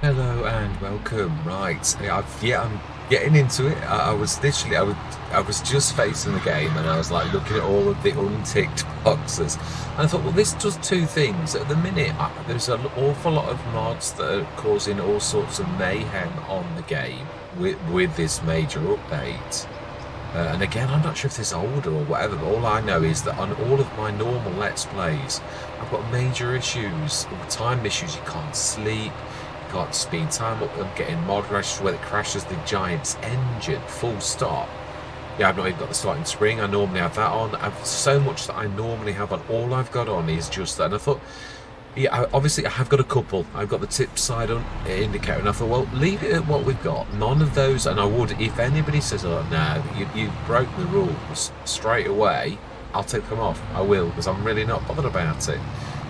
Hello and welcome. Right, I'm getting into it. I was just facing the game, and I was like looking at all of the unticked boxes, and I thought, well, this does two things. At the minute, there's an awful lot of mods that are causing all sorts of mayhem on the game with this major update. And again, I'm not sure if this is older or whatever, but all I know is that on all of my normal Let's Plays, I've got major issues, time issues. You can't sleep, you can't speed time up. I'm getting mod crashes where it crashes the Giant's engine, full stop. Yeah, I've not even got the starting spring. I normally have that on. I've so much that I normally have on. All I've got on is just that. And I thought, yeah, obviously I have got a couple. I've got the tip side on indicator, and I thought, well, leave it at what we've got. None of those, and I would, if anybody says, oh, no, you broke the rules straight away, I'll take them off. I will, because I'm really not bothered about it.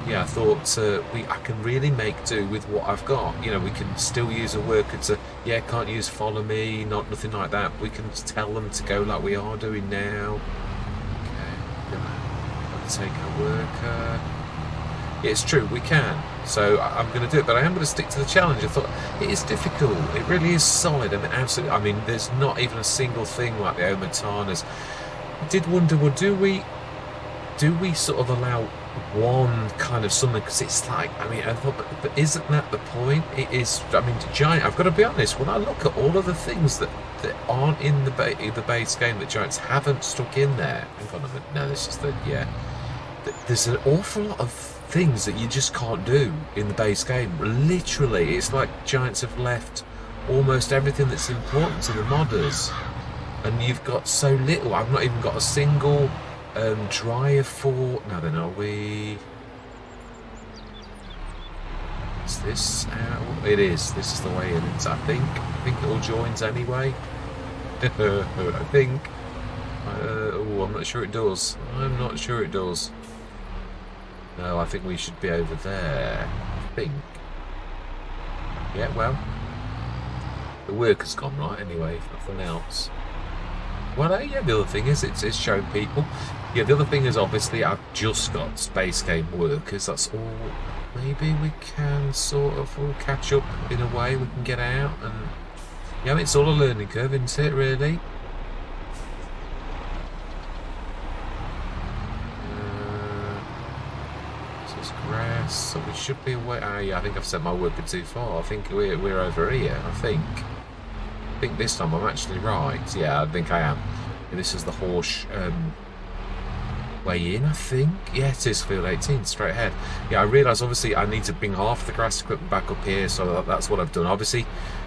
Yeah, I thought I can really make do with what I've got. You know, we can still use a worker to, yeah, can't use follow me, nothing like that. We can tell them to go like we are doing now. Okay, gonna take a worker. Yeah, it's true, we can. So I'm going to do it, but I am going to stick to the challenge. I thought it is difficult. It really is solid. I mean, absolutely. I mean, there's not even a single thing like the Omatanas. I did wonder, well, do we sort of allow one kind of something? Because it's like, I mean, I thought, but isn't that the point? It is. I mean, Giant. I've got to be honest. When I look at all of the things that aren't in the base game that Giants haven't stuck in there. Hang on a minute. No, this is the There's an awful lot of things that you just can't do in the base game. Literally, it's like Giants have left almost everything that's important to the modders, and you've got so little. I've not even got a single dryer for. No, then are we? Is this out? It is. This is the way in. I think it all joins anyway. I think. Oh, I'm not sure it does. I'm not sure it does. No, I think we should be over there. I think. Yeah, well, the worker's gone right anyway, if nothing else. Well, yeah, the other thing is it's showing people. Yeah, the other thing is obviously I've just got space game workers. That's all. Maybe we can sort of all catch up in a way. We can get out and yeah, it's all a learning curve, isn't it? Really. Grass, so we should be away. Yeah, I think I've set my worker too far. I think we're over here. I think this time I'm actually right. Yeah, I think I am. And this is the Horsch way in, I think. Yeah, it is field 18, straight ahead. Yeah, I realise obviously I need to bring half the grass equipment back up here, so that's what I've done. Obviously,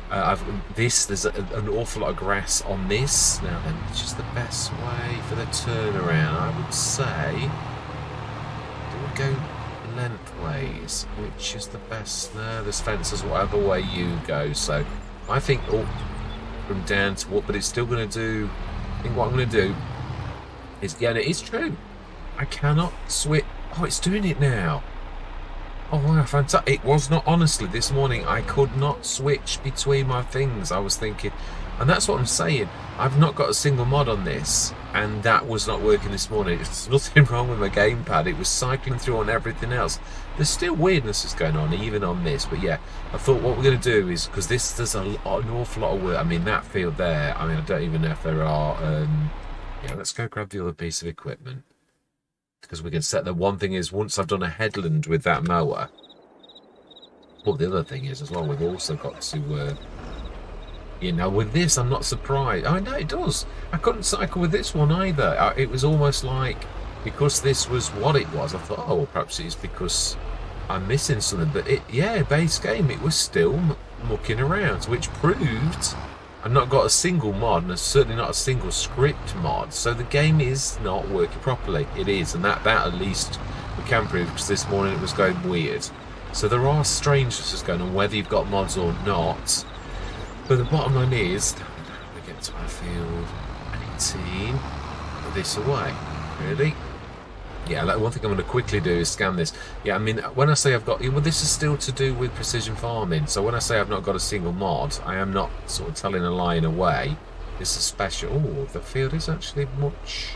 there's an awful lot of grass on this. Now then, which is the best way for the turnaround? I would say, do we go lengthways, which is the best? No, there's fences whatever way you go, so I think from down to what, but it's still going to do. I think what I'm going to do is, yeah, it is true, I cannot switch. Oh, it's doing it now. Oh wow, fantastic. It was not, honestly, this morning I could not switch between my things. I was thinking, and that's what I'm saying, I've not got a single mod on this, and that was not working this morning. There's nothing wrong with my gamepad. It was cycling through on everything else. There's still weirdnesses going on, even on this. But yeah, I thought what we're going to do is, because there's an awful lot of work. I mean, that field there, I mean, I don't even know if there are... yeah, let's go grab the other piece of equipment. Because we can set the one thing is, once I've done a headland with that mower... Well, the other thing is, as well, we've also got to... you know, with this, I'm not surprised. Oh, no, it does. I couldn't cycle with this one either. It was almost like, because this was what it was, I thought, oh, well, perhaps it's because I'm missing something. But, yeah, base game, it was still mucking around, which proved I've not got a single mod, and certainly not a single script mod. So the game is not working properly. It is, and that at least we can prove, because this morning it was going weird. So there are strangenesses going on, whether you've got mods or not. But the bottom line is, we get to our field 18, put this away, really. Yeah, like one thing I'm going to quickly do is scan this. Yeah, I mean, when I say I've got, well, this is still to do with precision farming. So when I say I've not got a single mod, I am not sort of telling a lie in a way. This is special. Oh, the field is actually much.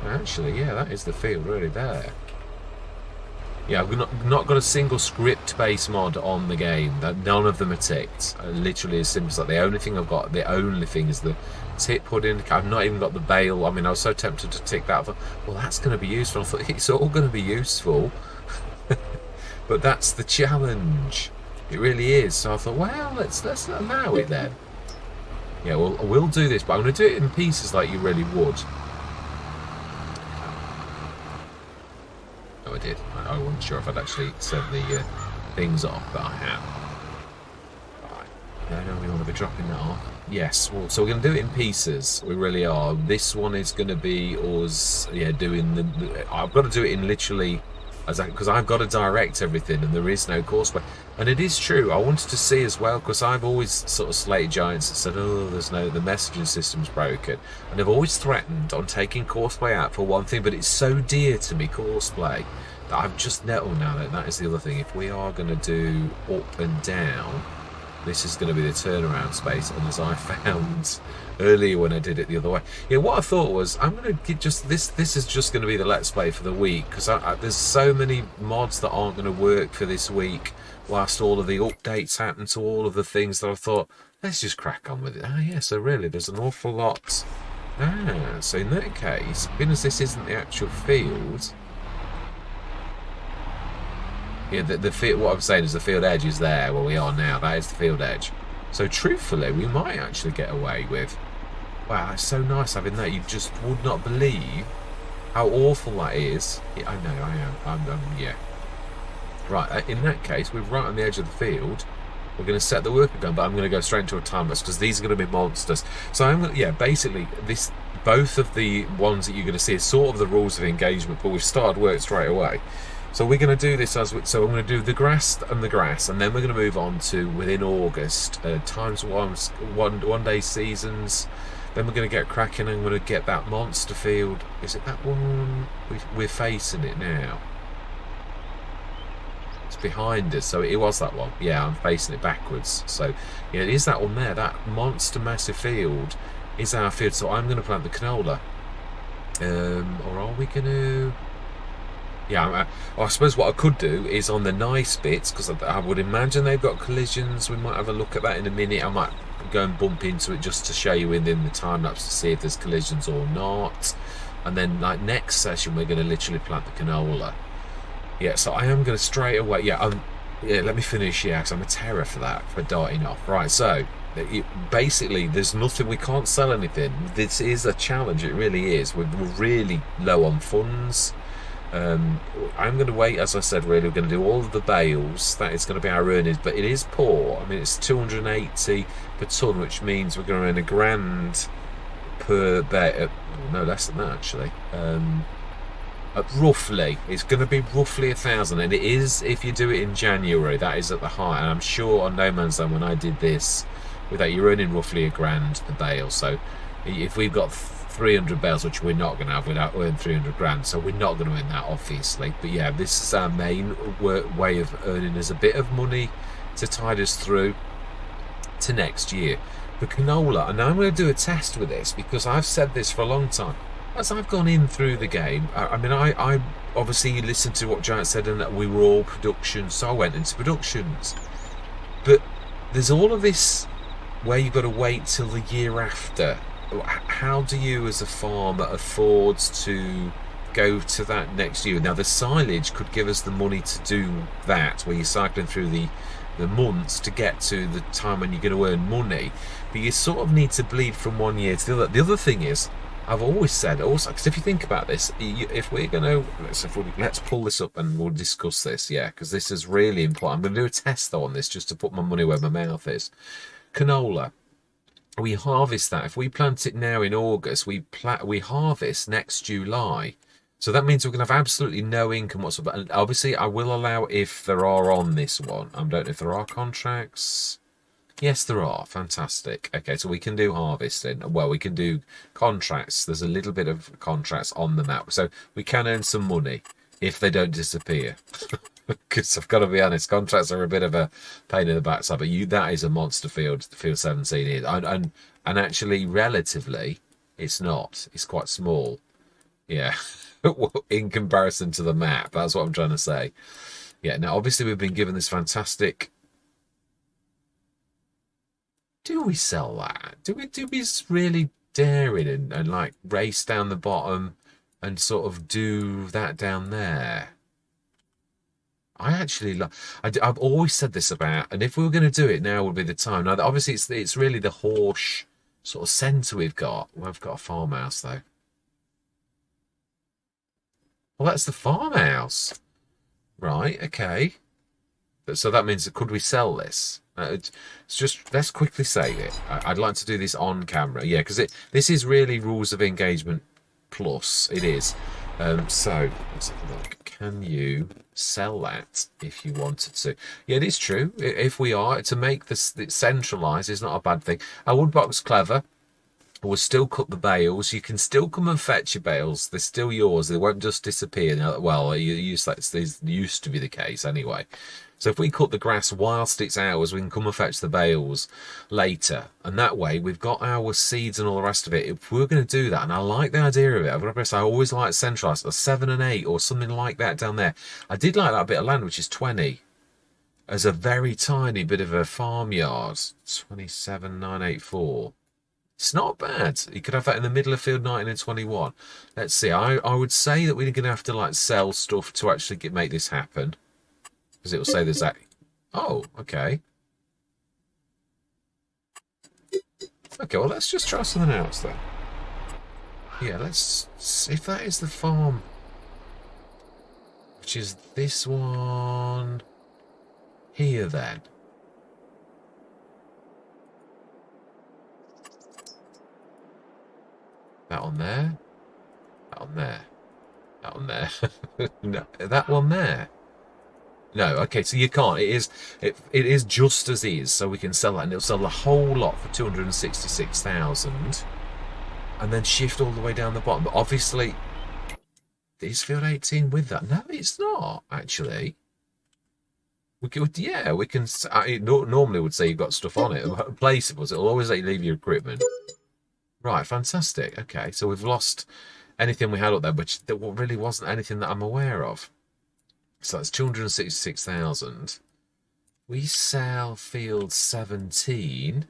Actually, yeah, that is the field really there. Yeah, I've not got a single script-based mod on the game. That none of them are ticked. Literally as simple as that. The only thing I've got, the only thing is the tip pudding. I've not even got the bale. I mean, I was so tempted to tick that. I thought, well, that's going to be useful. I thought it's all going to be useful, but that's the challenge. It really is. So I thought, well, let's allow it then. Yeah, well, we'll do this, but I'm going to do it in pieces like you really would. I did. I wasn't sure if I'd actually sent the things off, but I have. Right. No, we want to be dropping that off. Yes. Well, so we're going to do it in pieces. We really are. This one is going to be us, yeah, doing the. I've got to do it in literally, because I've got to direct everything, and there is no courseplay. And it is true. I wanted to see as well, because I've always sort of slated giants and said, oh, the messaging system's broken, and I've always threatened on taking courseplay out for one thing, but it's so dear to me, courseplay, that I've just nettled now that is the other thing. If we are going to do up and down, this is going to be the turnaround space, and as I found earlier when I did it the other way, yeah, what I thought was I'm going to get just this is just going to be the let's play for the week, because there's so many mods that aren't going to work for this week whilst all of the updates happen to all of the things that I thought, let's just crack on with it. Yeah, so really there's an awful lot. So in that case, being as this isn't the actual field, yeah, the field, what I'm saying is the field edge is there where we are now. That is the field edge. So truthfully, we might actually get away with. Wow, it's so nice having that. You just would not believe how awful that is. Yeah, I know, I am. Yeah. Right, in that case, we're right on the edge of the field. We're going to set the worker gun, but I'm going to go straight into a time lapse because these are going to be monsters. So I'm going to, yeah, basically both of the ones that you're going to see is sort of the rules of engagement, but we've started work straight away. So we're going to do this so I'm going to do the grass, and then we're going to move on to within August, times one day seasons. Then we're going to get cracking and I'm going to get that monster field. Is it that one? We're facing it now. It's behind us, so it was that one. Yeah, I'm facing it backwards. So yeah, it is that one there. That monster massive field is our field. So I'm going to plant the canola. Or are we going to? Yeah, I suppose what I could do is on the nice bits, because I would imagine they've got collisions. We might have a look at that in a minute. I might go and bump into it just to show you within the time lapse to see if there's collisions or not. And then like next session we're going to literally plant the canola. Yeah, so I am going to straight away. Yeah, let me finish. Yeah, because I'm a terror for that, for darting off. Right, so basically there's nothing. We can't sell anything. This is a challenge. It really is. We're really low on funds. I'm going to wait, as I said, really. We're going to do all of the bales. That is going to be our earnings, but it is poor. I mean, it's 280 per tonne, which means we're going to earn £1,000 per bale. No, less than that, actually. Roughly, it's going to be roughly 1,000, and it is if you do it in January. That is at the height, and I'm sure on No Man's Land when I did this, with that you're earning roughly £1,000 per bale. So if we've got 300 bales, which we're not going to have, we'd earn 300 grand, so we're not going to earn that, obviously. But yeah, this is our main way of earning us a bit of money to tide us through to next year. The canola, and I'm going to do a test with this because I've said this for a long time. As I've gone in through the game, I mean, I obviously listened to what Giant said and that we were all production, so I went into productions. But there's all of this where you've got to wait till the year after. How do you as a farmer afford to go to that next year? Now the silage could give us the money to do that, where you're cycling through the months to get to the time when you're going to earn money, but you sort of need to bleed from one year to the other. The other thing is, I've always said also, because if you think about this, if we're going to let's pull this up and we'll discuss this, yeah, because this is really important. I'm going to do a test though on this just to put my money where my mouth is. Canola, we harvest that. If we plant it now in August, we harvest next July. So that means we're going to have absolutely no income whatsoever. And obviously, I will allow if there are on this one. I don't know if there are contracts. Yes, there are. Fantastic. Okay, so we can do harvesting. Well, we can do contracts. There's a little bit of contracts on the map. So we can earn some money if they don't disappear. Because I've got to be honest, contracts are a bit of a pain in the backside. But that is a monster field. Field 17 is. And actually, relatively, it's not. It's quite small. Yeah. In comparison to the map, that's what I'm trying to say. Yeah, now obviously we've been given this fantastic. Do we sell that? Do we really dare it and like race down the bottom and sort of do that down there? I actually I've always said this about, and if we were going to do it, now would be the time. Now, obviously, it's really the Horsch sort of centre we've got. We've got a farmhouse though. Well, that's the farmhouse, right? Okay. So that means, could we sell this? It's just, let's quickly save it. I'd like to do this on camera, yeah, because this is really rules of engagement plus. It is. So let's have a look. Can you sell that if you wanted to? Yeah, it is true. If we are to make this centralised, is not a bad thing. Our wood box clever. We'll still cut the bales. You can still come and fetch your bales. They're still yours. They won't just disappear. Well, this used to be the case anyway. So if we cut the grass whilst it's ours, we can come and fetch the bales later. And that way, we've got our seeds and all the rest of it. If we're going to do that, and I like the idea of it, I've got to say, I always like centralised, a 7 and 8 or something like that down there. I did like that bit of land, which is 20, as a very tiny bit of a farmyard. 27,984. It's not bad. You could have that in the middle of field 19 and 21. Let's see. I would say that we're going to have to like sell stuff to actually make this happen. Because it will say there's that. Oh, okay. Okay, well, let's just try something else then. Yeah, let's see if that is the farm. Which is this one here then. That one there. That one there. That one there. No, that one there. No, okay, so you can't. It is just as is, so we can sell that, and it'll sell the whole lot for 266,000, and then shift all the way down the bottom. But obviously, is field 18 with that? No, it's not actually. We could, yeah, we can. I normally would say you've got stuff on it, placeables. It'll always let you leave your equipment. Right, fantastic. Okay, so we've lost anything we had up there, but there really wasn't anything that I'm aware of. So that's 266,000. We sell field 17.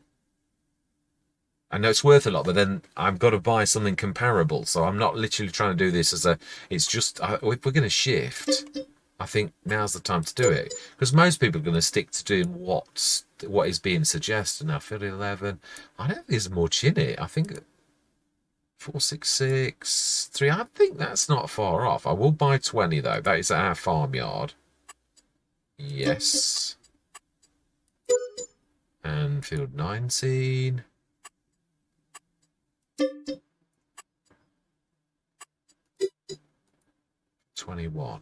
I know it's worth a lot, but then I've got to buy something comparable. So I'm not literally trying to do this as a. It's just if we're going to shift, I think now's the time to do it, because most people are going to stick to doing what is being suggested. Now field 11. I don't think there's much in it. I think 466 3. I think that's not far off. I will buy 20 though. That is our farmyard. Yes. And field 19. $21.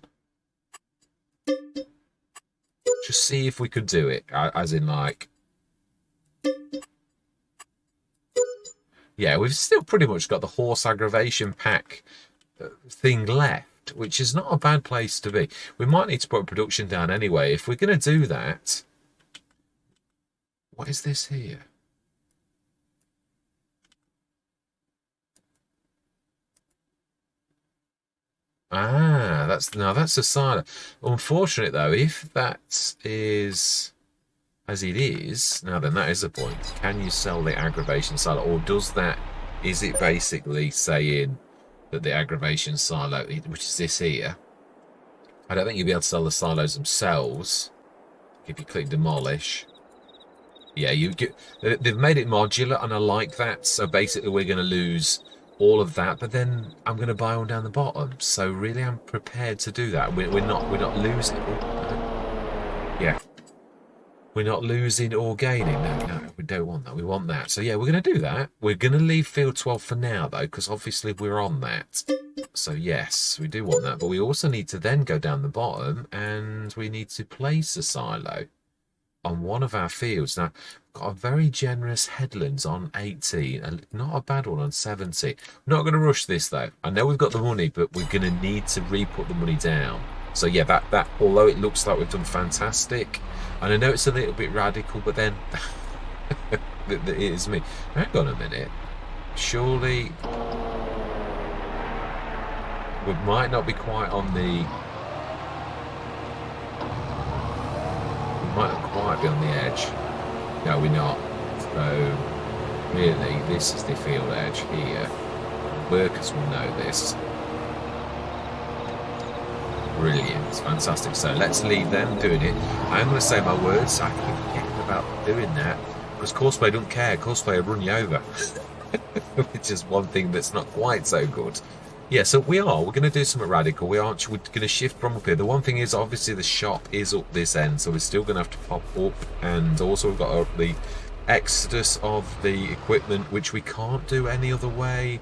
Just see if we could do it, as in like. Yeah, we've still pretty much got the Horsch Agrovation pack thing left, which is not a bad place to be. We might need to put production down anyway. If we're going to do that, what is this here? Ah, that's a silo. Unfortunate though, if that is as it is, now then that is a point. Can you sell the aggravation silo, or is it basically saying that the aggravation silo, which is this here, I don't think you'll be able to sell the silos themselves. If you click demolish, yeah, they've made it modular, and I like that. So basically we're going to lose all of that, but then I'm going to buy one down the bottom. So really, I'm prepared to do that. We're not losing. Yeah, we're not losing or gaining. No, we don't want that. We want that. So yeah, we're going to do that. We're going to leave field 12 for now though, because obviously we're on that. So yes, we do want that, but we also need to then go down the bottom, and we need to place a silo on one of our fields. Now, got a very generous headlands on 18, and not a bad one on 70. Not going to rush this though. I know we've got the money, but we're going to need to re-put the money down. So yeah, that although it looks like we've done fantastic, and I know it's a little bit radical, but then it is me. Hang on a minute. Surely. We might not be quite on the... We might not quite be on the edge. No, we're not. So, really, this is the field edge here. Workers will know this. Brilliant, fantastic. So let's leave them doing it. I'm going to say my words. I keep forgetting about doing that because Courseplay don't care. Courseplay will run you over, which is one thing that's not quite so good. Yeah, so we're going to do something radical. We're going to shift from up here. The one thing is, obviously, the shop is up this end, so we're still going to have to pop up, and also we've got the exodus of the equipment, which we can't do any other way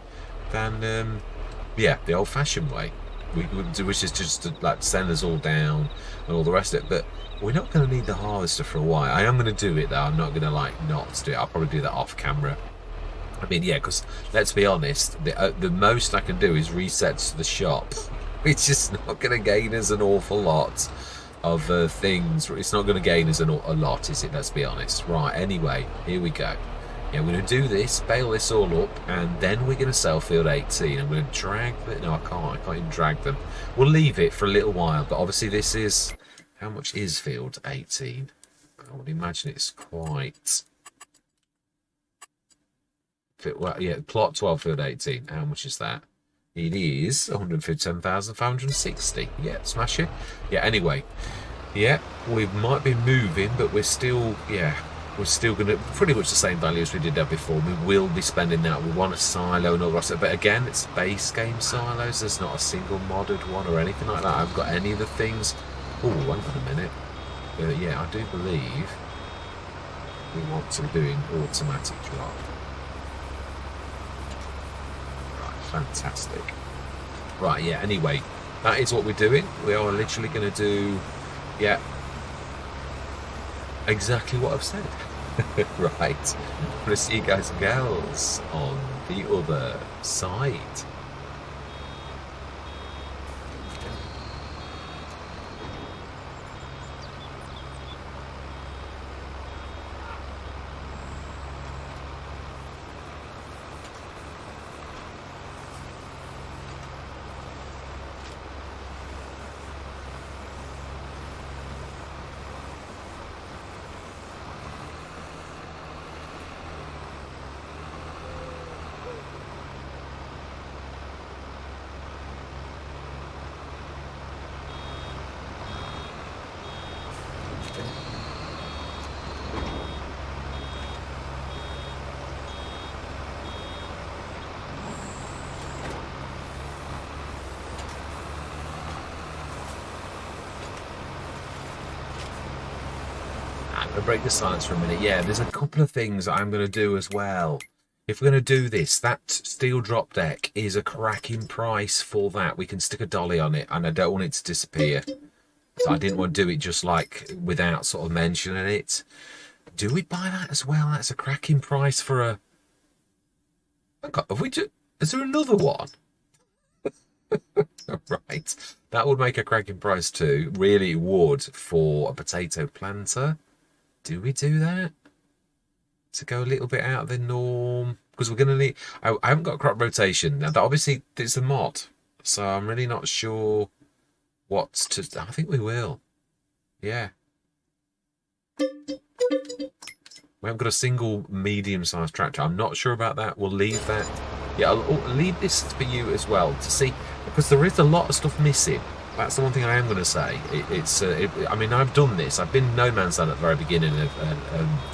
than, yeah, the old-fashioned way. Which is just to like send us all down and all the rest of it, but we're not going to need the harvester for a while. I am going to do it though. I'm not going to like not do it. I'll probably do that off camera. I mean, yeah, because let's be honest, the most I can do is reset to the shop, which is not going to gain us an awful lot of things. It's not going to gain us a lot, is it? Let's be honest. Right, anyway, here we go. Yeah, we're going to do this, bale this all up, and then we're going to sell field 18. I'm going to drag them. No, I can't even drag them. We'll leave it for a little while, but obviously this is... How much is field 18? I would imagine it's quite... Well, yeah, plot 12, field 18. How much is that? It is 157,560. Yeah, smash it. Yeah, anyway. Yeah, we might be moving, but we're still... Yeah... We're still going to pretty much the same value as we did that before. We will be spending that. We want a silo and all the rest of it. But again, it's base game silos. There's not a single modded one or anything like that. I haven't got any of the things. Oh, hang on a minute. Yeah, I do believe we want to be doing automatic drop. Right, fantastic. Right, yeah, anyway, that is what we're doing. We are literally going to do, yeah, exactly what I've said. Right, I'm going to see you guys and girls on the other side. Break the silence for a minute. Yeah, there's a couple of things I'm going to do as well. If we're going to do this, that steel drop deck is a cracking price for that. We can stick a dolly on it, and I don't want it to disappear. So I didn't want to do it just like without sort of mentioning it. Do we buy that as well? That's a cracking price for a... Is there another one? Right. That would make a cracking price too. Really would for a potato planter. Do we do that? To go a little bit out of the norm? Because we're going to need... I haven't got crop rotation. Now, obviously, it's a mod. So I'm really not sure what to... I think we will. Yeah. We haven't got a single medium-sized tractor. I'm not sure about that. We'll leave that. Yeah, I'll leave this for you as well to see. Because there is a lot of stuff missing. That's the one thing I am going to say. I mean, I've done this. I've been No Man's Land at the very beginning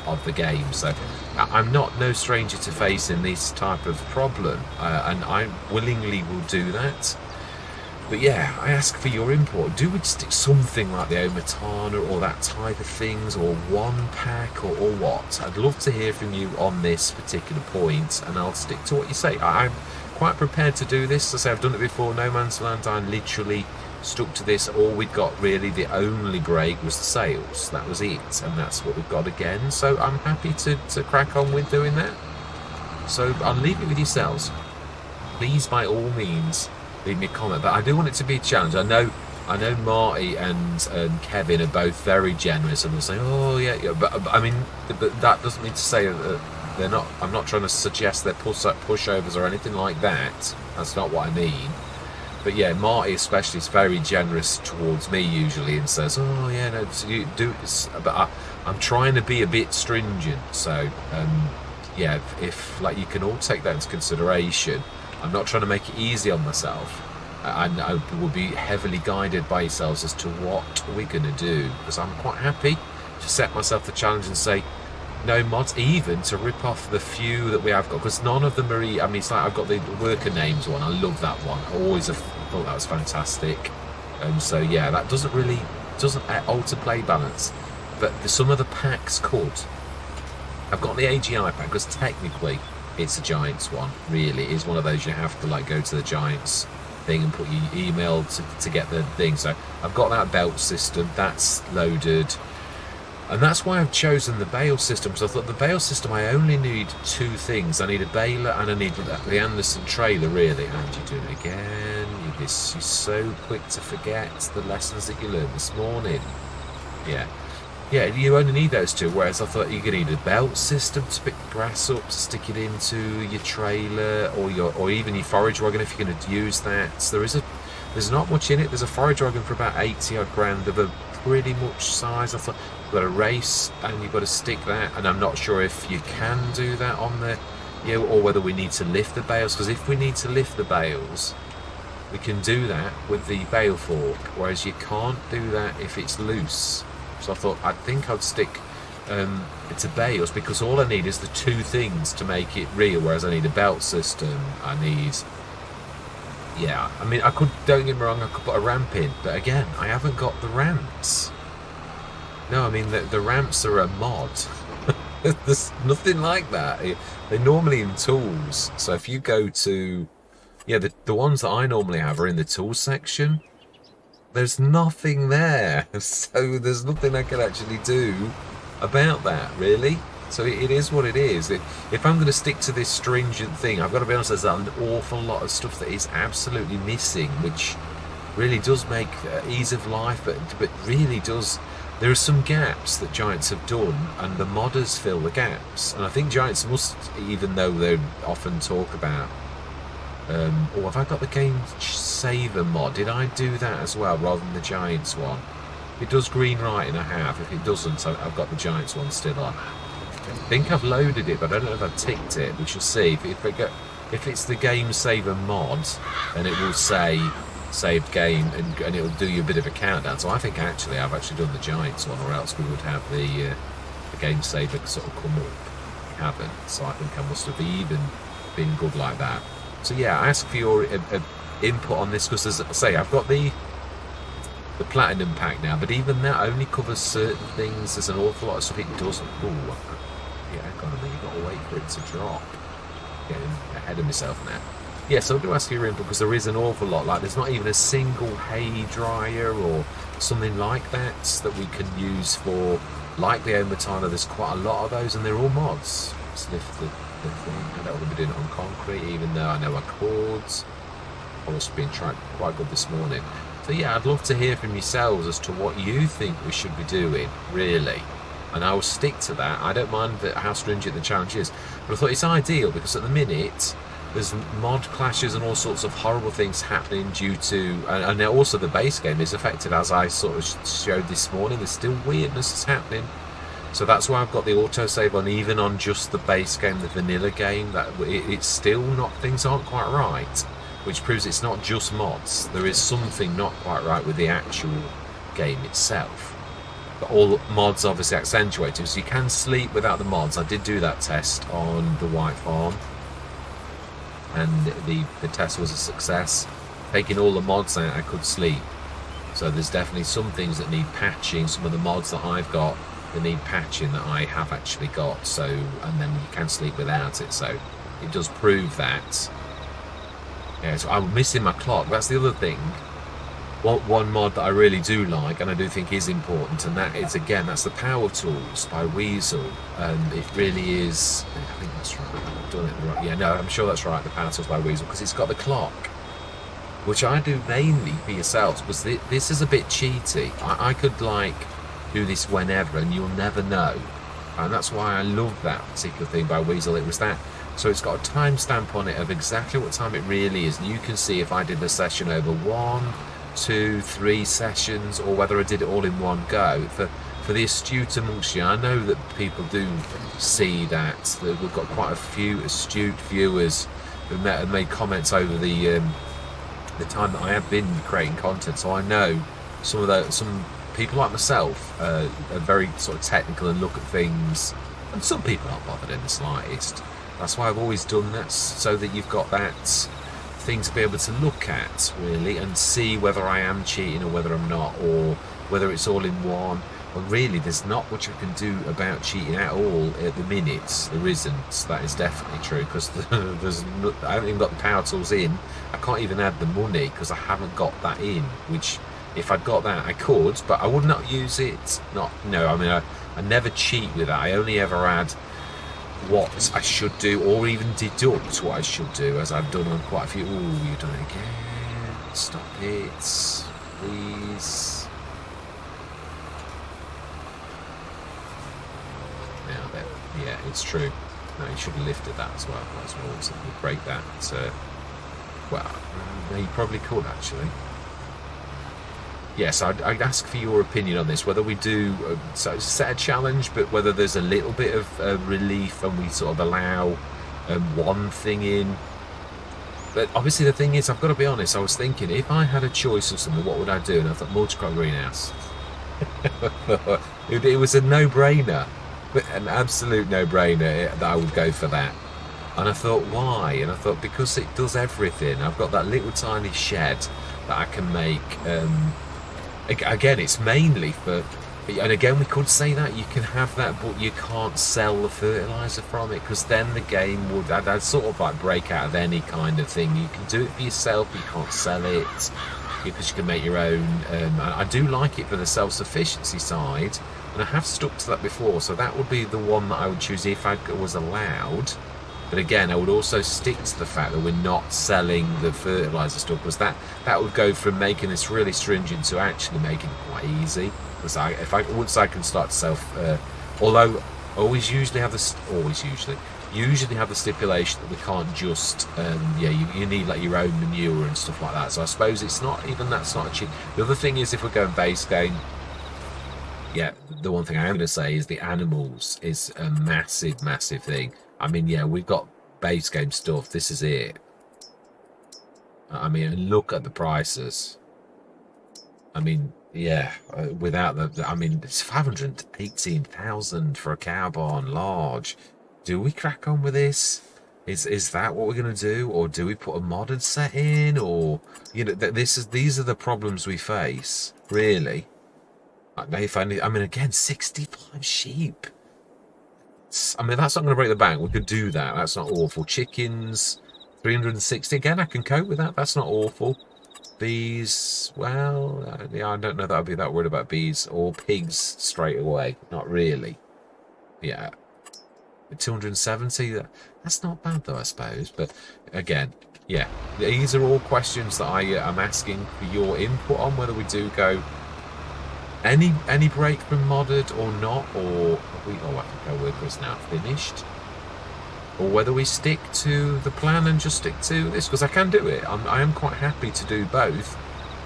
of the game, so I'm not no stranger to facing this type of problem, and I willingly will do that. But yeah, I ask for your input. Do we stick something like the Omatana or that type of things, or one pack, or what? I'd love to hear from you on this particular point, and I'll stick to what you say. I'm quite prepared to do this. As I say, I've done it before. No Man's Land, I literally stuck to this. All we'd got really, the only break was the sales. That was it, and that's what we've got again. So I'm happy to crack on with doing that. So I'll leave it with yourselves. Please, by all means, leave me a comment. But I do want it to be a challenge. I know Marty and Kevin are both very generous, and they'll say, "Oh yeah." But I mean, but that doesn't mean to say that they're not. I'm not trying to suggest they're pushovers or anything like that. That's not what I mean. But yeah, Marty especially is very generous towards me usually and says, "Oh yeah, no, you do this." But I'm trying to be a bit stringent. So yeah, if like you can all take that into consideration. I'm not trying to make it easy on myself. And I will be heavily guided by yourselves as to what we're going to do, because I'm quite happy to set myself the challenge and say no mods, even to rip off the few that we have got, because none of them are. I mean, it's like I've got the worker names one. I love that one. I always have thought that was fantastic. So yeah, that doesn't alter play balance, but some of the packs could. I've got the AGI pack because technically it's a Giants one. Really, it is one of those you have to like go to the Giants thing and put your email to get the thing. So I've got that belt system, that's loaded, and that's why I've chosen the bale system. So I thought the bale system, I only need two things. I need a baler and I need the Anderson trailer, really. And you're doing it again. You're so quick to forget the lessons that you learned this morning. Yeah, you only need those two, whereas I thought you're going to need a belt system to pick the grass up, to stick it into your trailer, or even your forage wagon if you're going to use that. So there's not much in it. There's a forage wagon for about 80 odd grand of a pretty much size. I thought you've got a race and you've got to stick that, and I'm not sure if you can do that on the, or whether we need to lift the bales, because if we need to lift the bales, we can do that with the bale fork, whereas you can't do that if it's loose. So I think I'd stick to bales, because all I need is the two things to make it real, whereas I need a belt system. I mean, don't get me wrong, I could put a ramp in, but again, I haven't got the ramps. No, I mean, the ramps are a mod. There's nothing like that. They're normally in tools. So if you go to, the ones that I normally have are in the tools section. There's nothing there, so there's nothing I can actually do about that, really. So it is what it is. If I'm going to stick to this stringent thing, I've got to be honest, there's an awful lot of stuff that is absolutely missing, which really does make ease of life, but really does. There are some gaps that Giants have done, and the modders fill the gaps. And I think Giants must, even though they often talk about, have I got the Game Saver mod? Did I do that as well, rather than the Giants one? If it does green right, and I have. If it doesn't, I've got the Giants one still on. I think I've loaded it, but I don't know if I've ticked it. We shall see. If it's the Game Saver mod, then it will say saved game, and it'll do you a bit of a countdown. So I think actually I've actually done the Giants one, or else we would have the Game Saver sort of come up. We haven't, so I think I must have even been good like that. So yeah, I ask for your input on this, because as I say, I've got the Platinum pack now, but even that only covers certain things. There's an awful lot of stuff it doesn't. Hang on a minute, you've got to wait for it to drop. Getting ahead of myself now. Yeah, so I do ask for your input, because there is an awful lot. Like, there's not even a single hay dryer or something like that we can use for, like the Omatana. There's quite a lot of those, and they're all mods. Let's lift the thing. I don't want to be doing it on concrete, even though I know I could. I was being tried quite good this morning. So yeah, I'd love to hear from yourselves as to what you think we should be doing, really. And I will stick to that. I don't mind how stringent the challenge is, but I thought it's ideal, because at the minute there's mod clashes and all sorts of horrible things happening due to, and also the base game is affected, as I sort of showed this morning. There's still weirdness that's happening. So that's why I've got the autosave on, even on just the base game, the vanilla game. That it's still not, things aren't quite right, which proves it's not just mods. There is something not quite right with the actual game itself. But all mods obviously accentuate it, so you can sleep without the mods. I did do that test on the White Farm, and the test was a success. Taking all the mods out, I could sleep. So there's definitely some things that need patching. Some of the mods that I've got that need patching that I have actually got. So, and then you can sleep without it. So it does prove that. Yeah, so I'm missing my clock. That's the other thing. One mod that I really do like, and I do think is important, and that is, again, that's the Power Tools by Weasel. It really is. I think that's right. I've done it right. Yeah, no, I'm sure that's right. The Power Tools by Weasel, because it's got the clock, which I do mainly for yourselves, because this is a bit cheaty. I could like do this whenever, and you'll never know. And that's why I love that particular thing by Weasel. It was that So it's got a timestamp on it of exactly what time it really is. And you can see if I did the session over 1, 2, 3 sessions, or whether I did it all in one go. For the astute amongst you, I know that people do see that we've got quite a few astute viewers who have made comments over the time that I have been creating content. So I know some people like myself are very sort of technical and look at things, and some people aren't bothered in the slightest. That's why I've always done that, so that you've got that thing to be able to look at really and see whether I am cheating or whether I'm not, or whether it's all in one. But really, there's not much I can do about cheating at all at the minute. There isn't. That is definitely true, because I haven't even got the power tools in. I can't even add the money because I haven't got that in, which if I'd got that I could, but I would not use it. I never cheat with that. I only ever add what I should do, or even deduct what I should do, as I've done on quite a few. Oh, you've done it again. Stop it, please. Now then, yeah, it's true. No, you should have lifted that as well. That's well, so you break that. Well, no, you probably could actually. Yes, I'd ask for your opinion on this, whether we do set a challenge, but whether there's a little bit of relief and we sort of allow one thing in. But obviously the thing is, I've got to be honest, I was thinking, if I had a choice of something, what would I do? And I thought, multi-crop greenhouse. It was a no-brainer, an absolute no-brainer that I would go for that. And I thought, why? And I thought, because it does everything. I've got that little tiny shed that I can make. Again, it's mainly for, and again, we could say that you can have that, but you can't sell the fertilizer from it, because then the game would, I'd sort of like break out of any kind of thing. You can do it for yourself, but you can't sell it, because you can make your own. I do like it for the self-sufficiency side, and I have stuck to that before, so that would be the one that I would choose if I was allowed. But again, I would also stick to the fact that we're not selling the fertilizer stuff, because that would go from making this really stringent to actually making it quite easy. Because once I can start to although I usually have the stipulation that we can't just you need like your own manure and stuff like that. So I suppose it's not even, that's not a cheat. The other thing is, if we're going base game, yeah, the one thing I am going to say is the animals is a massive thing. I mean, yeah, we've got base game stuff. This is it. I mean, look at the prices. I mean, yeah, without I mean, it's 518,000 for a cow barn large. Do we crack on with this? Is that what we're going to do? Or do we put a modded set in? Or, you know, these are the problems we face, really. I mean, again, 65 sheep. I mean, that's not going to break the bank. We could do that. That's not awful. Chickens, 360. Again, I can cope with that. That's not awful. Bees, well, yeah, I don't know that I'd be that worried about bees. Or pigs straight away. Not really. Yeah. 270. That's not bad, though, I suppose. But again, yeah. These are all questions that I am asking for your input on, whether we do go any break from modded or not, or I think our worker is now finished, or whether we stick to the plan and just stick to this, because I can do it. I am quite happy to do both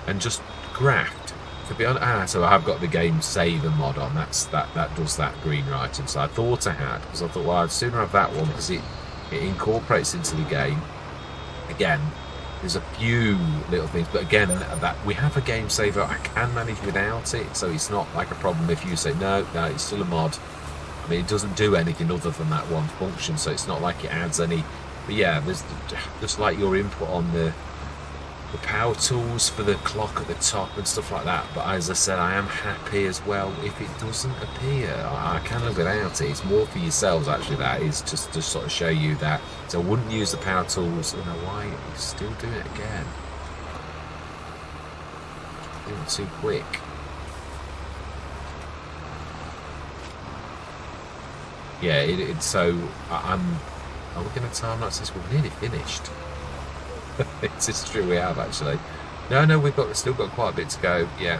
and just graft, to be honest. So I have got the game saver mod on. That does that green writing. So I thought I had, because I thought, well, I'd sooner have that one, because it incorporates into the game. Again, there's a few little things, but again, that we have a game saver. I can manage without it, so it's not like a problem if you say no, it's still a mod. I mean, it doesn't do anything other than that one function, so it's not like it adds any. But yeah, there's just like your input on the power tools for the clock at the top and stuff like that. But as I said, I am happy as well if it doesn't appear. I can live without it. It's more for yourselves, actually. That is just to sort of show you that. So I wouldn't use the power tools. You know why? He's still doing it again. Doing it too quick. Yeah, so I'm looking at time like this. We're nearly finished. It's true, we have actually. No, we've still got quite a bit to go. Yeah.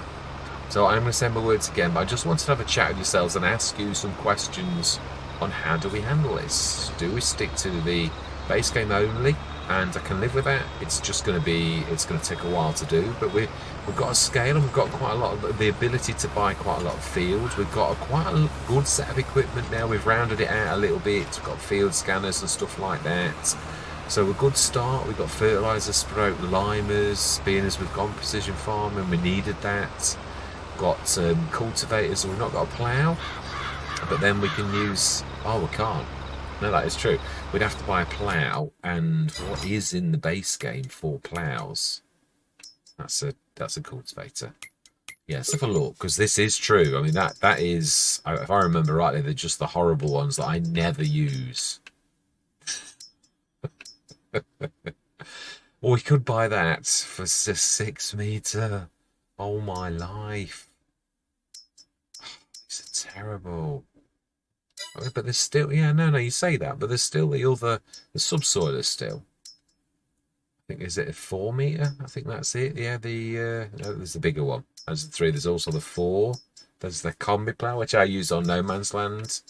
So I'm going to say my words again, but I just wanted to have a chat with yourselves and ask you some questions on how do we handle this. Do we stick to the base game only, and I can live with that? It's going to take a while to do, but we've got a scale, and we've got quite a lot of the ability to buy quite a lot of fields. We've got quite a good set of equipment now. We've rounded it out a little bit. We've got field scanners and stuff like that. So a good start. We've got fertilizer, stroke limers, being as we've gone precision farming, we needed that. Got cultivators, we've not got a plough, but then we can use, oh, we can't. No, that is true. We'd have to buy a plough, and what is in the base game for ploughs? That's a cultivator. Yeah, let's have a look, because this is true. I mean, that is, if I remember rightly, they're just the horrible ones that I never use. Well, we could buy that for 6 meter. Oh my life. It's terrible. But there's still, yeah, no, you say that, but there's still the subsoilers still. I think, is it a 4 meter? I think that's it. Yeah, no, there's the bigger one. There's the 3. There's also the 4. There's the combi plough, which I use on No Man's Land.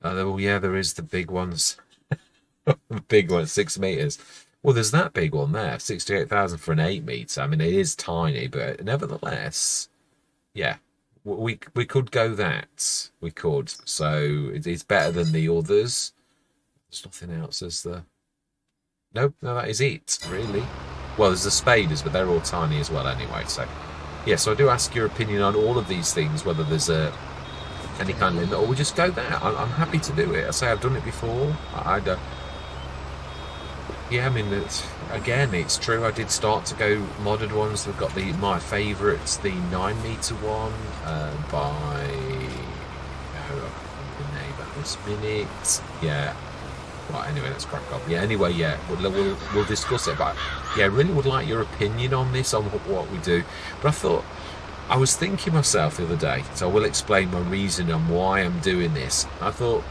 Oh, yeah, there is the big ones. The big one, 6 meters. Well, there's that big one there, 68,000 for an 8 meter. I mean, it is tiny, but nevertheless, yeah, we could go that. We could. So it's better than the others. There's nothing else, is there? Nope, no, that is it, really. Well, there's the spaders, but they're all tiny as well anyway. So, yeah, so I do ask your opinion on all of these things, whether there's any kind of limit, or we just go there. I'm happy to do it. I say I've done it before. I don't. Yeah, I mean, it's true. I did start to go modded ones. We've got my favourites, the 9 meter one by, I can't remember the name at this minute. Yeah. Right, anyway, let's crack on. Yeah, anyway, yeah, we'll discuss it. But yeah, I really would like your opinion on this, on what we do. But I was thinking myself the other day, so I will explain my reason on why I'm doing this. I thought,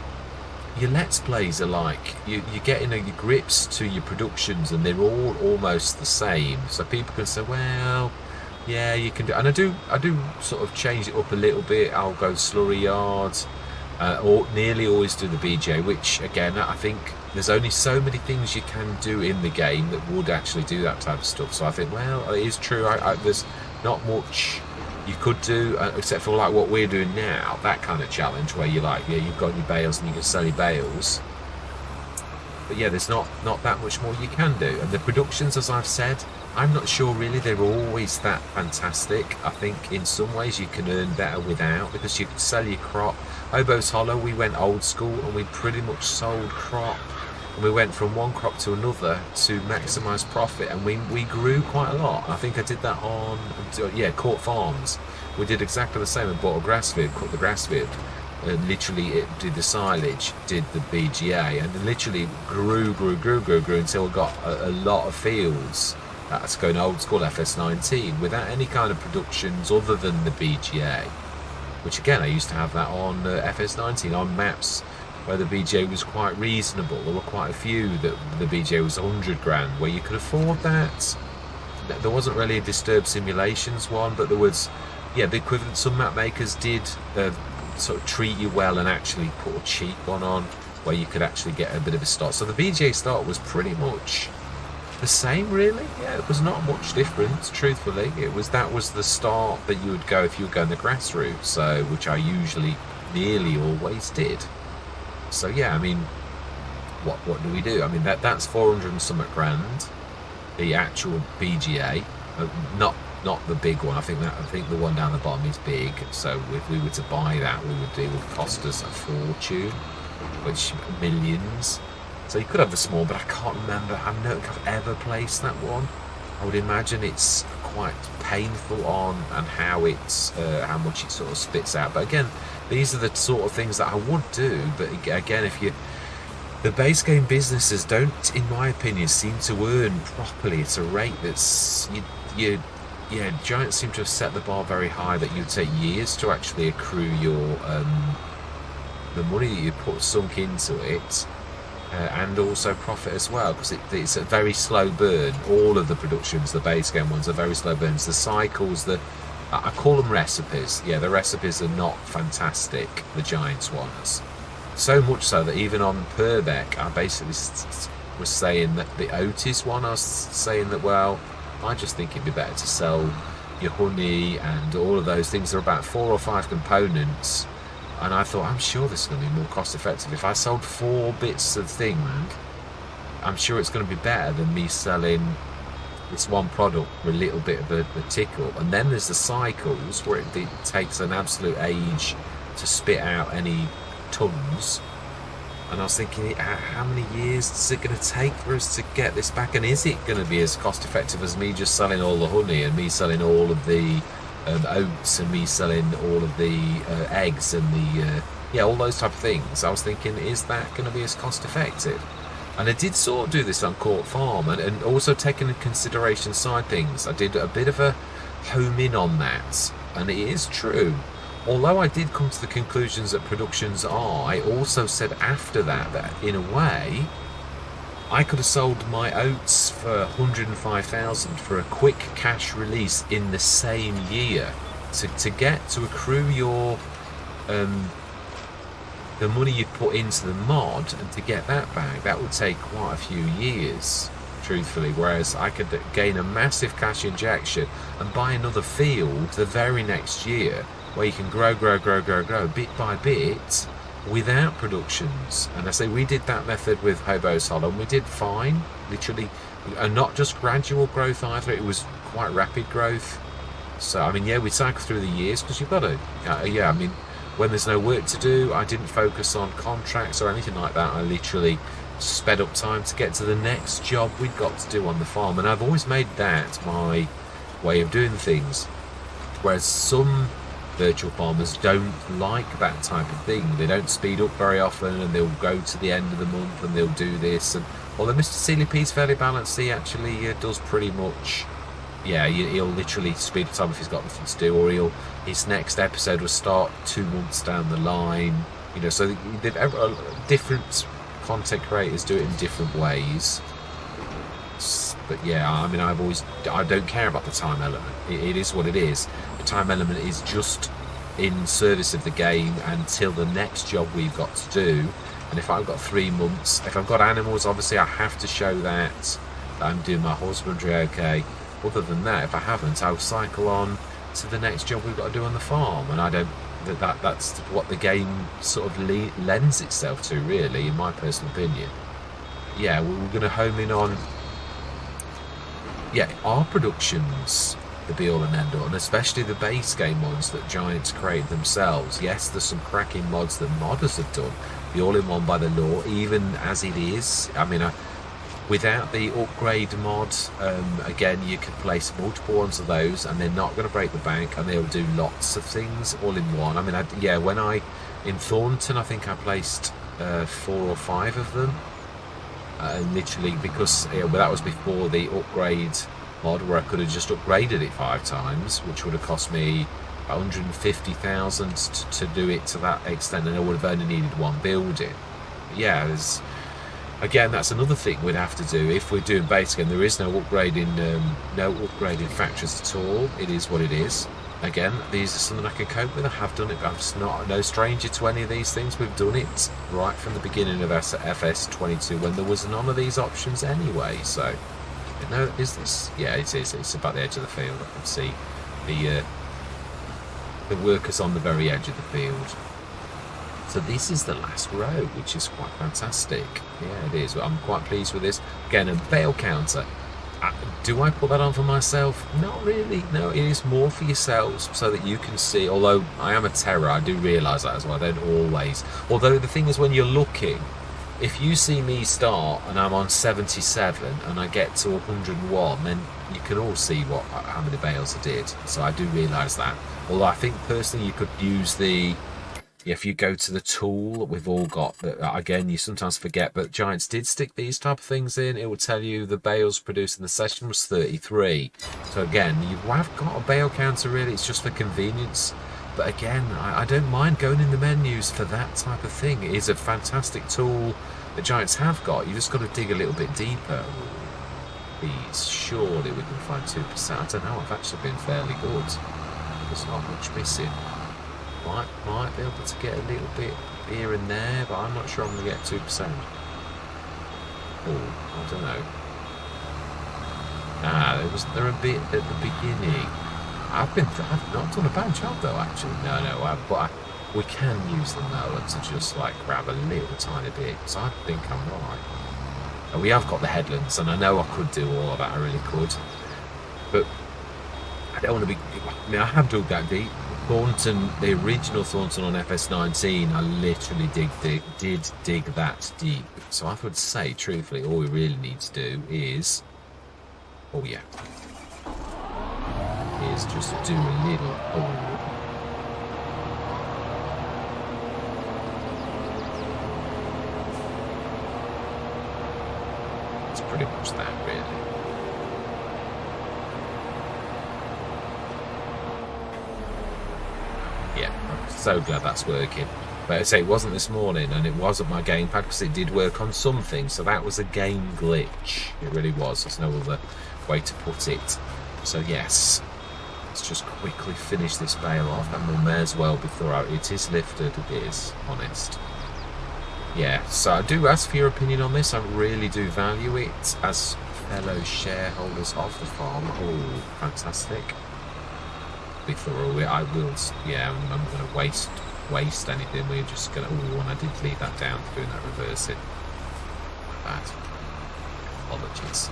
your Let's Plays are like, you're getting your grips to your productions, and they're all almost the same. So people can say, well, yeah, you can do, and I do sort of change it up a little bit. I'll go slurry yards, or nearly always do the BJ, which again, I think there's only so many things you can do in the game that would actually do that type of stuff. So I think, well, it is true. There's not much you could do, except for like what we're doing now, that kind of challenge where you're like, yeah, you've got your bales and you can sell your bales. But yeah, there's not that much more you can do. And the productions, as I've said, I'm not sure really they're always that fantastic. I think in some ways you can earn better without, because you can sell your crop. Oboe's Hollow, we went old school and we pretty much sold crop. And we went from one crop to another to maximise profit, and we grew quite a lot. I think I did that on, yeah, Court Farms. We did exactly the same and bought a grass field, cut the grass field, and literally it did the silage, did the BGA, and literally grew until we got a lot of fields. That's going old school FS19 without any kind of productions other than the BGA, which again I used to have that on FS19 on maps where the BGA was quite reasonable. There were quite a few that the BGA was 100 grand where you could afford that. There wasn't really a Disturbed Simulations one, but there was, yeah, the equivalent. Some map makers did sort of treat you well and actually put a cheap one on where you could actually get a bit of a start. So the BGA start was pretty much the same, really. Yeah, it was not much different, truthfully. That was the start that you would go if you were going the grass route, so which I usually nearly always did. So yeah, I mean, what do we do? I mean, that's 400 and something grand, the actual BGA, not the big one. I think the one down the bottom is big. So if we were to buy that, it would cost us a fortune, which millions. So you could have the small, but I can't remember. I don't think I've ever placed that one. I would imagine it's quite painful on and how much it sort of spits out. But again, these are the sort of things that I would do. But again, the base game businesses don't, in my opinion, seem to earn properly at a rate that's Giants seem to have set the bar very high that you take years to actually accrue your the money that you put sunk into it. And also profit as well, because it's a very slow burn. All of the productions, the base game ones, are very slow burns. The cycles, I call them recipes. Yeah, the recipes are not fantastic, the Giants ones. So much so that even on Purbeck, I basically was saying that the Otis one, I was saying that, well, I just think it'd be better to sell your honey and all of those things. There are about 4 or 5 components, and I thought, I'm sure this is going to be more cost effective. If I sold 4 bits of thing, I'm sure it's going to be better than me selling this one product with a little bit of a tickle. And then there's the cycles where it takes an absolute age to spit out any tons. And I was thinking, how many years is it going to take for us to get this back? And is it going to be as cost effective as me just selling all the honey and me selling all of the oats and me selling all of the eggs and the all those type of things? I was thinking, is that going to be as cost effective? And I did sort of do this on Court Farm, and also taking into consideration side things. I did a bit of a home in on that, and it is true. Although I did come to the conclusions that productions are, I also said after that in a way, I could have sold my oats for 105,000 for a quick cash release in the same year. To accrue your the money you put into the mod, and to get that back, that would take quite a few years, truthfully. Whereas I could gain a massive cash injection and buy another field the very next year, where you can grow bit by bit without productions. And I say we did that method with Hobo Sol, and we did fine, literally, and not just gradual growth either, it was quite rapid growth. So I mean, yeah, we cycle through the years because you've got to, I mean, when there's no work to do, I didn't focus on contracts or anything like that. I literally sped up time to get to the next job we'd got to do on the farm, and I've always made that my way of doing things. Whereas some virtual farmers don't like that type of thing. They don't speed up very often, and they'll go to the end of the month and they'll do this. And although Mr. Sealy P's fairly balanced, he actually does pretty much, he'll literally speed up time if he's got nothing to do, or his next episode will start 2 months down the line. So different content creators do it in different ways. But yeah, I mean, I don't care about the time element. It is what it is. The time element is just in service of the game until the next job we've got to do. And if I've got 3 months, if I've got animals, obviously I have to show that I'm doing my husbandry okay. Other than that, if I haven't, I'll cycle on to the next job we've got to do on the farm. And I don't, that's what the game sort of lends itself to, really, in my personal opinion. Yeah, we're going to home in on, are productions the be all and end all, and especially the base game mods that Giants create themselves. Yes, there's some cracking mods that modders have done, the all-in-one by the law, even as it is. I mean, without the upgrade mod, again, you can place multiple ones of those, and they're not going to break the bank, and they'll do lots of things all in one. I mean, when in Thornton, I think I placed 4 or 5 of them. Literally, because that was before the upgrade mod, where I could have just upgraded it 5 times, which would have cost me 150,000 to do it to that extent, and I would have only needed 1 building. Again, that's another thing we'd have to do if we're doing base game. There is no upgrading factories at all. It is what it is. Again, these are something I can cope with. I have done it, but I'm just no stranger to any of these things. We've done it right from the beginning of FS22 when there was none of these options anyway. So, is this? Yeah, it is. It's about the edge of the field. I can see the workers on the very edge of the field. So this is the last row, which is quite fantastic. Yeah, it is. I'm quite pleased with this. Again, a bale counter. Do I put that on for myself? Not really. No, it is more for yourselves so that you can see. Although I am a terror, I do realise that as well. I don't always. Although the thing is, when you're looking, if you see me start and I'm on 77 and I get to 101, then you can all see how many bales I did. So I do realise that. Although I think personally you could use if you go to the tool, we've all got that. Again, you sometimes forget, but Giants did stick these type of things in. It will tell you the bales produced in the session was 33. So again, you have got a bale counter, really. It's just for convenience. But again, I don't mind going in the menus for that type of thing. It is a fantastic tool that Giants have got. You just got to dig a little bit deeper. Please, surely we can find 2%. I don't know. I've actually been fairly good. There's not much missing. Might be able to get a little bit here and there, but I'm not sure I'm going to get 2%. Oh, I don't know. They're a bit at the beginning. I've not done a bad job though, actually. No, but we can use the mower to just like grab a little tiny bit, so I think I'm right. And we have got the headlands, and I know I could do all of that, I really could. But I don't want to be... I mean, I have dug that deep. Thornton, the original Thornton on FS19, I literally did dig that deep. So I would say, truthfully, all we really need to do is... Oh, yeah. Is just do a little... Oh. It's pretty much that, really. Yeah, I'm so glad that's working. But I say it wasn't this morning, and it wasn't my gamepad, because it did work on something, so that was a game glitch. It really was. There's no other way to put it. So yes, let's just quickly finish this bale off, and we may as well be thorough. It is lifted, it is, honest. Yeah, so I do ask for your opinion on this. I really do value it as fellow shareholders of the farm. Oh, fantastic. Be thorough. I will, yeah, I'm going to waste anything. We're just going to, oh, and I did leave that down for doing that reversing. Bad. Apologies.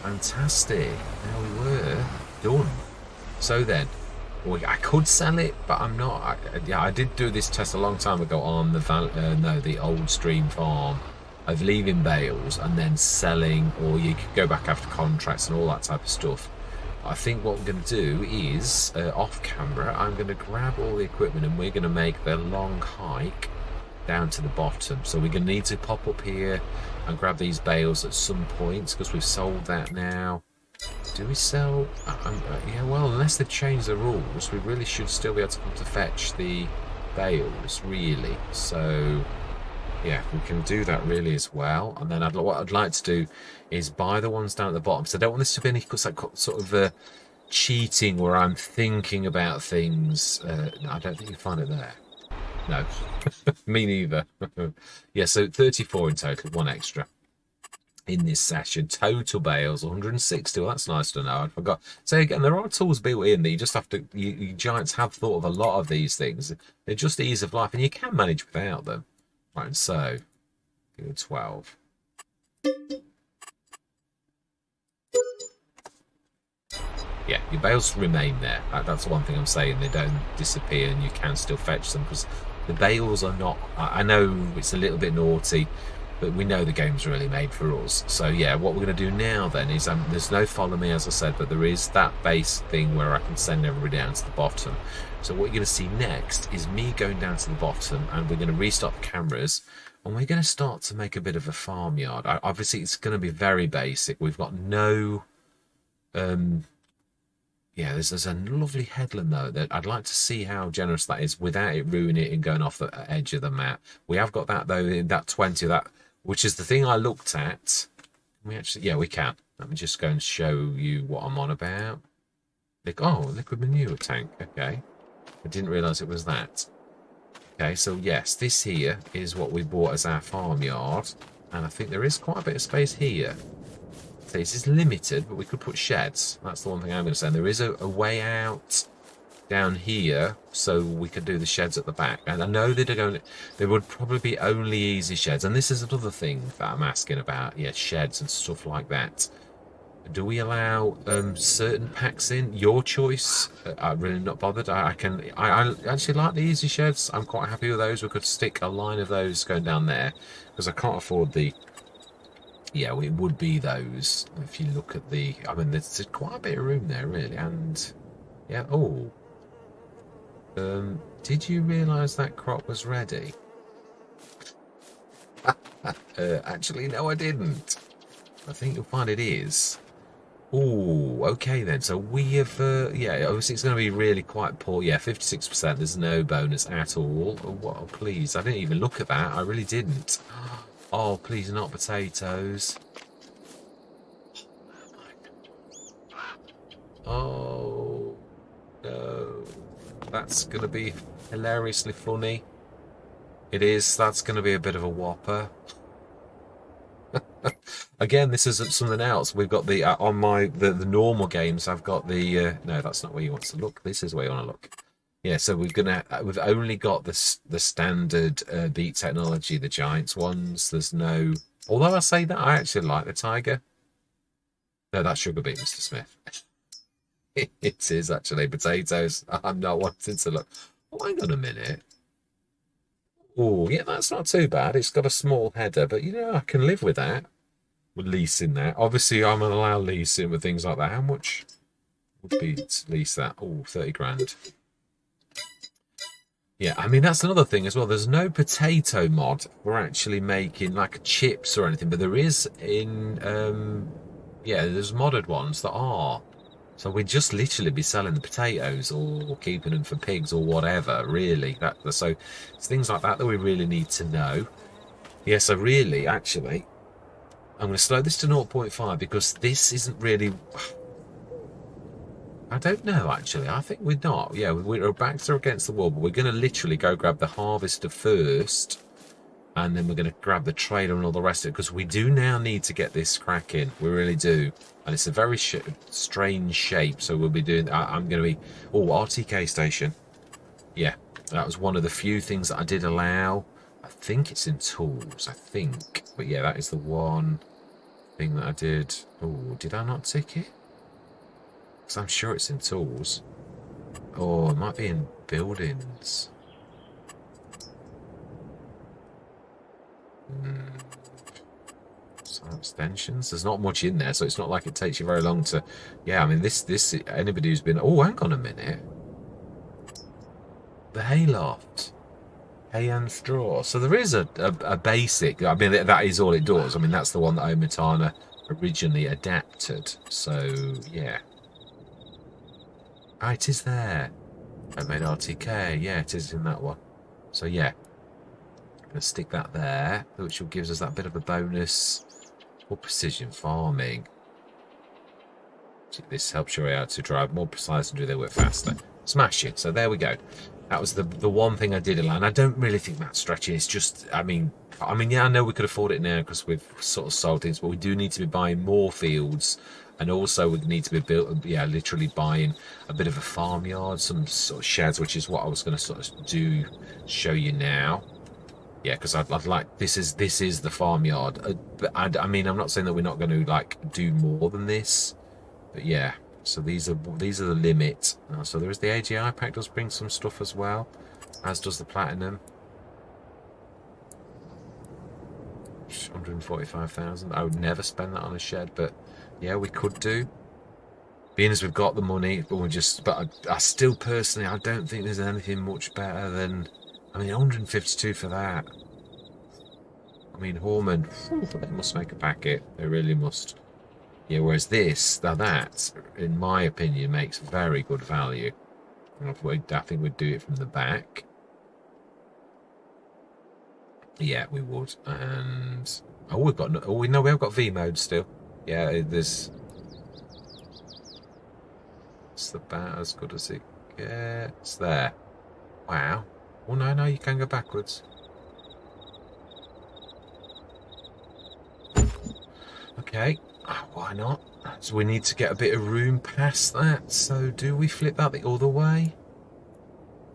Fantastic. There we were. Done. So then, I could sell it, but I'm not. Yeah, I did do this test a long time ago on the old stream farm of leaving bales and then selling, or you could go back after contracts and all that type of stuff. I think what we're going to do is, off camera, I'm going to grab all the equipment and we're going to make the long hike down to the bottom. So we're going to need to pop up here and grab these bales at some point, because we've sold that now. Do we sell? Yeah, well, unless they've changed the rules, we really should still be able to come to fetch the bales, really. So, yeah, we can do that really as well. And then what I'd like to do is buy the ones down at the bottom. So I don't want this to be any sort of cheating where I'm thinking about things. No, I don't think you find it there. No, me neither. Yeah, so 34 in total, one extra in this session. Total bales 160. Well, that's nice to know. I forgot. So again, there are tools built in that you just have to. You giants have thought of a lot of these things. They're just ease of life, and you can manage without them. Right, so give it 12. Yeah, your bales remain there. That's one thing I'm saying. They don't disappear, and you can still fetch them, because the bales are not. I know it's a little bit naughty, but we know the game's really made for us. So yeah, what we're going to do now then is there's no follow me, as I said, but there is that base thing where I can send everybody down to the bottom. So what you're going to see next is me going down to the bottom, and we're going to restart the cameras, and we're going to start to make a bit of a farmyard. Obviously, it's going to be very basic. We've got no... yeah, there's a lovely headland though that I'd like to see how generous that is without it ruining it and going off the edge of the map. We have got that though in that 20, which is the thing I looked at. We actually, yeah, we can. Let me just go and show you what I'm on about. Oh, liquid manure tank. Okay, I didn't realise it was that. Okay, so yes, this here is what we bought as our farmyard, and I think there is quite a bit of space here. This is limited, but we could put sheds. That's the one thing I'm going to say. And there is a way out down here, so we could do the sheds at the back. And I know that they would probably be only easy sheds. And this is another thing that I'm asking about. Yeah, sheds and stuff like that. Do we allow certain packs in? Your choice. I'm really not bothered. I actually like the easy sheds. I'm quite happy with those. We could stick a line of those going down there, because I can't afford the... Yeah, it would be those. If you look at the... I mean, there's quite a bit of room there, really. And, yeah, oh. Did you realise that crop was ready? Actually, no, I didn't. I think you'll find it is. Oh, okay then. So we have... yeah, obviously it's going to be really quite poor. Yeah, 56%. There's no bonus at all. Oh, well, please. I didn't even look at that. I really didn't. Oh, please, not potatoes. Oh, no. That's going to be hilariously funny. It is. That's going to be a bit of a whopper. Again, this is something else. We've got the on my the normal games. I've got the no, that's not where you want to look. This is where you want to look. Yeah, so we've only got the standard beat technology, the Giants ones. There's no. Although I say that, I actually like the Tiger. No, that's sugar beet, Mr. Smith. It is actually potatoes. I'm not wanting to look. Oh, hang on a minute. Oh, yeah, that's not too bad. It's got a small header, but you know, I can live with that. With leasing that. Obviously, I'm going to allow leasing with things like that. How much would be to lease that? Oh, 30 grand. Yeah, I mean, that's another thing as well. There's no potato mod for actually making like chips or anything, but there is in, yeah, there's modded ones that are. So we'd just literally be selling the potatoes or keeping them for pigs or whatever, really. So it's things like that we really need to know. Yeah, so really, actually, I'm going to slow this to 0.5 because this isn't really... I don't know, actually. I think we're not. Yeah, we're backs are against the wall, but we're going to literally go grab the harvester first, and then we're going to grab the trailer and all the rest of it, because we do now need to get this cracking. We really do. And it's a very strange shape, so we'll be doing... I'm going to be... Oh, RTK station. Yeah, that was one of the few things that I did allow. I think it's in tools, I think. But yeah, that is the one thing that I did. Oh, did I not tick it? Because I'm sure it's in tools. Oh, it might be in buildings. Some extensions. There's not much in there, so it's not like it takes you very long to... Yeah, I mean, this anybody who's been... Oh, hang on a minute. The hayloft. Hay and straw. So there is a basic... I mean, that is all it does. I mean, that's the one that Omitana originally adapted. So, yeah. Ah, it is there. I made RTK. Yeah, it is in that one. So, yeah. I'm going to stick that there, which gives us that bit of a bonus for precision farming. This helps you out to drive more precise and do their work faster. Smash it. So there we go. That was the one thing I did allow. And I don't really think that's stretching. It's just, I mean, yeah, I know we could afford it now because we've sort of sold things, but we do need to be buying more fields. And also we need to be built, yeah, literally buying a bit of a farmyard, some sort of sheds, which is what I was going to sort of show you now. Yeah, because I'd like, this is the farmyard. I mean, I'm not saying that we're not going to like do more than this, but yeah. So these are the limit. So there is the AGI pack, does bring some stuff as well, as does the platinum. 145,000. I would never spend that on a shed, but yeah, we could do. Being as we've got the money, but I still personally, I don't think there's anything much better than, I mean, 152 for that. I mean, Horman, they must make a packet. They really must. Yeah, whereas this, now that, in my opinion, makes very good value. I think we'd do it from the back. Yeah, we would. And oh, we have got V mode still. Yeah, there's. It's about as good as it gets. There. Wow. Oh no, you can go backwards. Okay. Why not? So we need to get a bit of room past that. So do we flip that the other way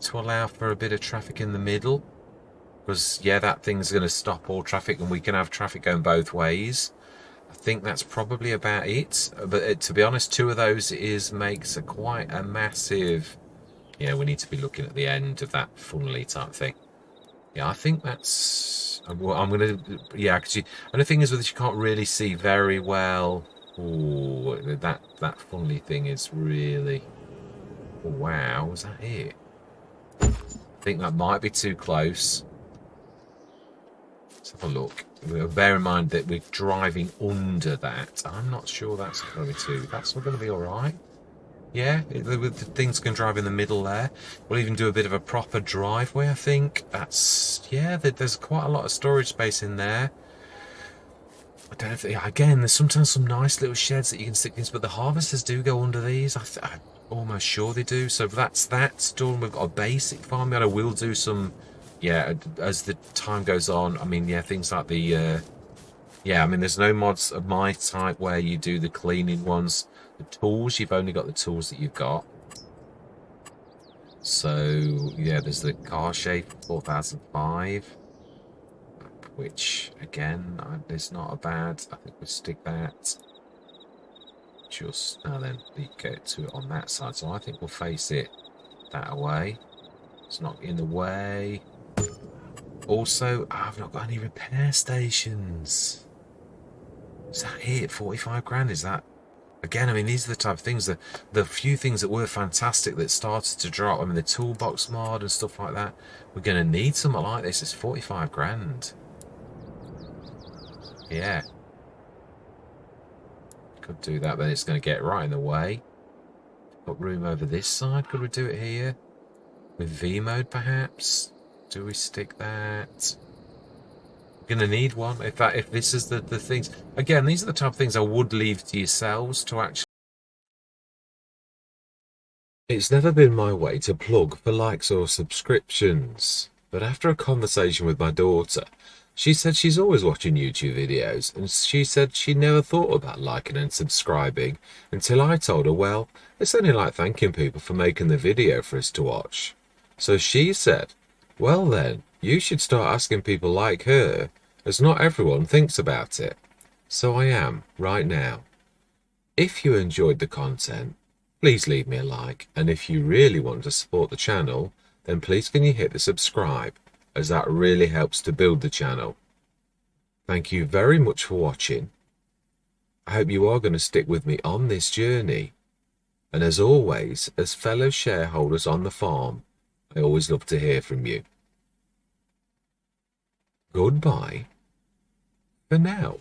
to allow for a bit of traffic in the middle? Because yeah, that thing's going to stop all traffic, and we can have traffic going both ways. I think that's probably about it. But to be honest, two of those makes quite a massive. Yeah, we need to be looking at the end of that funnely type thing. Yeah, I think that's... I'm going to... Yeah, because and the thing is with this, you can't really see very well. Oh, that funnily thing is really... Oh, wow, was that it? I think that might be too close. Let's have a look. Bear in mind that we're driving under that. I'm not sure that's going to... That's not going to be all right. Yeah, the things can drive in the middle there. We'll even do a bit of a proper driveway, I think. That's, yeah, there's quite a lot of storage space in there. I don't know if, again, there's sometimes some nice little sheds that you can stick things, but the harvesters do go under these. almost sure they do. So that's done. We've got a basic farm yard. I will do some, yeah, as the time goes on. I mean, yeah, things like the, yeah, I mean, there's no mods of my type where you do the cleaning ones. The tools, you've only got the tools that you've got. So, yeah, there's the car shape 4005, which, again, is not a bad. I think we'll stick that. Just, now then, you get to it on that side. So I think we'll face it that way. It's not in the way. Also, I've not got any repair stations. Is that it? 45 grand? Is that? Again, I mean, these are the type of things that the few things that were fantastic that started to drop. I mean, the toolbox mod and stuff like that. We're going to need something like this. It's 45 grand. Yeah. Could do that, then it's going to get right in the way. Got room over this side. Could we do it here? With V mode, perhaps? Do we stick that? Gonna need one if this is the things. Again, these are the type of things I would leave to yourselves to actually. It's never been my way to plug for likes or subscriptions, but after a conversation with my daughter, she said she's always watching YouTube videos, and she said she never thought about liking and subscribing until I told her, well, it's only like thanking people for making the video for us to watch. So she said, well then, you should start asking people like her, as not everyone thinks about it. So I am, right now. If you enjoyed the content, please leave me a like, and if you really want to support the channel, then please can you hit the subscribe, as that really helps to build the channel. Thank you very much for watching. I hope you are going to stick with me on this journey. And as always, as fellow shareholders on the farm, I always love to hear from you. Goodbye for now.